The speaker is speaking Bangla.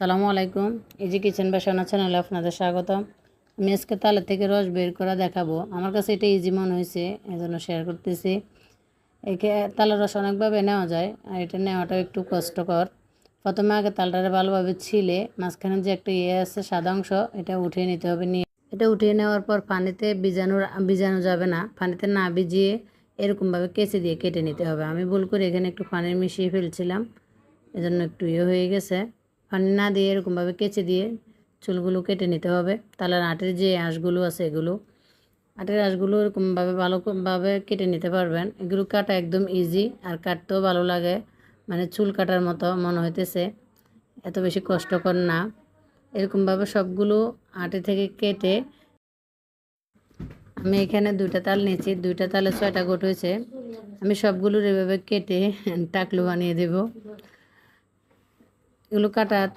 সালামু আলাইকুম। ইজি কিচেন বা সোনা চ্যানেলে আপনাদের স্বাগতম। আমি আজকে তালের থেকে রস বের করা দেখাবো। আমার কাছে এটা ইজি মনে হয়েছে, এজন্য শেয়ার করতেছি। একে তালের রস অনেকভাবে নেওয়া যায়, আর এটা নেওয়াটাও একটু কষ্টকর। প্রথমে আগে তালটারে ভালোভাবে ছিলে মাঝখানে যে একটা আছে সাদা অংশ, এটা উঠিয়ে নিতে হবে। এটা উঠিয়ে নেওয়ার পর পানিতে ভিজানো যাবে না, পানিতে না ভিজিয়ে এরকমভাবে কেচি দিয়ে কেটে নিতে হবে। আমি ভুল করে এখানে একটু পানি মিশিয়ে ফেলছিলাম, এজন্য একটু হয়ে গেছে। পানি না দিয়ে এরকমভাবে কেচে দিয়ে চুলগুলো কেটে নিতে হবে। তালের আটের যে আঁশগুলো আছে আটের আঁশগুলো এরকমভাবে ভালোভাবে কেটে নিতে পারবেন। এগুলো কাটা একদম ইজি, আর কাটতেও ভালো লাগে, মানে চুল কাটার মতো মনে হইতেছে, এত বেশি কষ্টকর না। এরকমভাবে সবগুলো আটে থেকে কেটে আমি এখানে 2টা তাল নিয়েছি, 2টা তালে 6টা গোট হয়েছে। আমি সবগুলোর এভাবে কেটে টাকলু বানিয়ে দেব। এগুলো কাটা